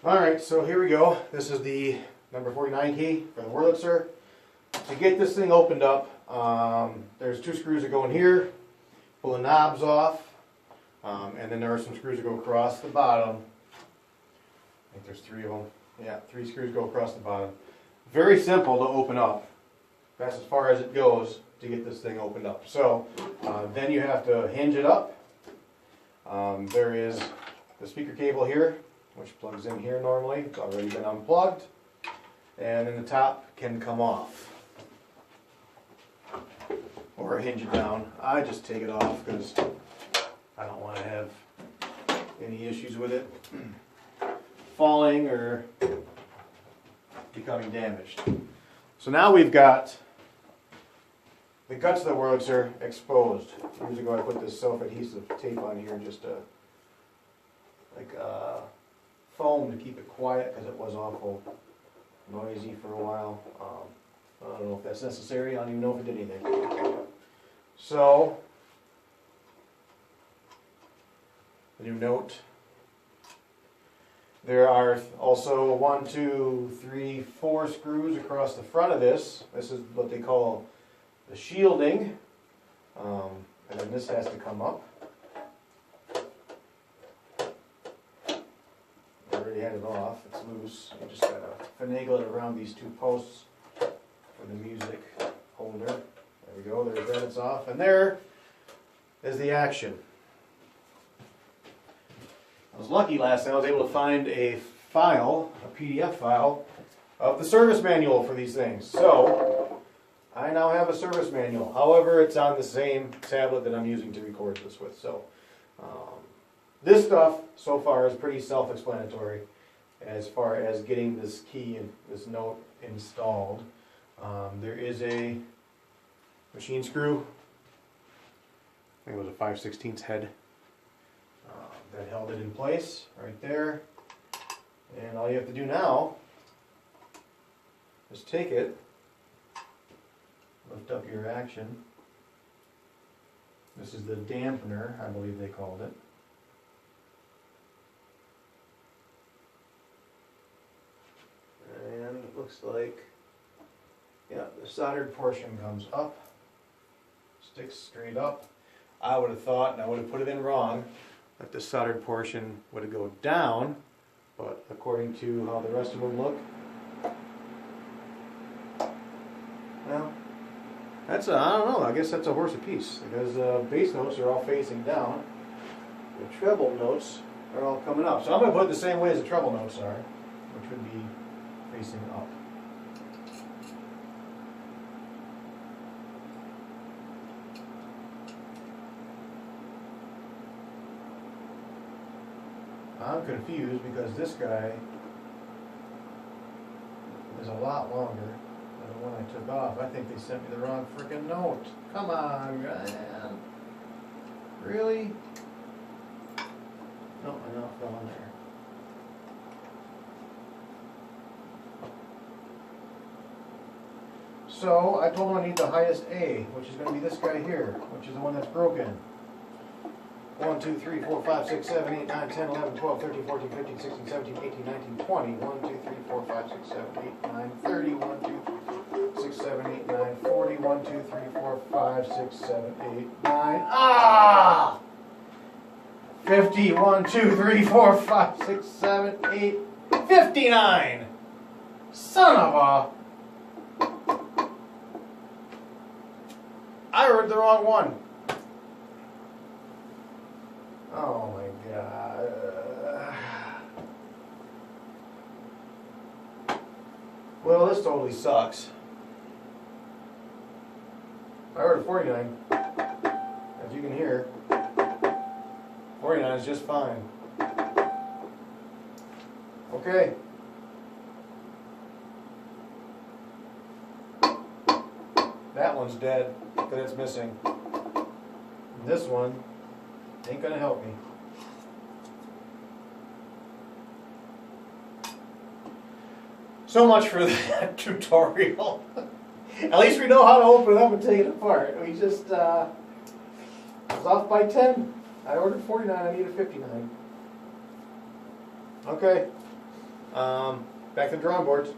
Alright, so here we go. This is the number 49 key for the Wurlitzer. To get this thing opened up, there's two screws that go in here, pull the knobs off, and then there are some screws that go across the bottom. I think there's three of them. Yeah, three screws go across the bottom. Very simple to open up. That's as far as it goes to get this thing opened up. So then you have to hinge it up. There is the speaker cable here, which plugs in here normally. It's already been unplugged. And then the top can come off. Or hinge it down. I just take it off because I don't want to have any issues with it falling or becoming damaged. So now we've got the guts of the Wurlitzer exposed. Years ago I put this self-adhesive tape on here just to foam to keep it quiet because it was awful noisy for a while. I don't know if that's necessary. I don't even know if it did anything. So, the new note. There are also 1, 2, 3, 4 screws across the front of this. This is what they call the shielding. And then this has to come up. I already had it off. It's loose. You just gotta finagle it around these two posts for the music holder. There we go. There's that. It's off. And there is the action. I was lucky last time I was able to find a file, a PDF file, of the service manual for these things. So, I now have a service manual. However, it's on the same tablet that I'm using to record this with. So, this stuff so far is pretty self-explanatory as far as getting this key and this note installed. There is a machine screw. I think it was a 5/16 head. That held it in place right there. And all you have to do now is take it, lift up your action. This is the dampener, I believe they called it. And it looks like, yeah, the soldered portion comes up, sticks straight up. I would have thought, and I would have put it in wrong, that the soldered portion would go down, but according to how the rest of them look, well, that's a, I don't know, I guess that's a horse apiece, because bass notes are all facing down, the treble notes are all coming up. So I'm going to put it the same way as the treble notes are, which would be facing up. I'm confused because this guy is a lot longer than the one I took off. I think they sent me the wrong frickin' note. Come on, man. Really? No, I know it fell in there. So I told him I need the highest A, which is going to be this guy here, which is the one that's broken. 1, 2, 3, 4, 5, 6, 7, 8, 9, 10, 11, 12, 13, 14, 15, 16, 17, 18, 19, 20. 1, 2, 3, 4, 5, 6, 7, 8, 9, 30. 1, 2, 6, 7, 8, 9, 40. 1, 2, 3, 4, 5, 6, 7, 8, 9. Ah! 50. 1, 2, 3, 4, 5, 6, 7, 8, 59. Son of a... I heard the wrong one. Oh my God. Well, this totally sucks. I heard a 49. As you can hear, 49 is just fine. Okay. That one's dead, because it's missing. This one ain't gonna help me. So much for that tutorial. At least we know how to open it up and take it apart. We just I was off by 10. I ordered 49, I needed 59. Okay. Back to the drawing boards.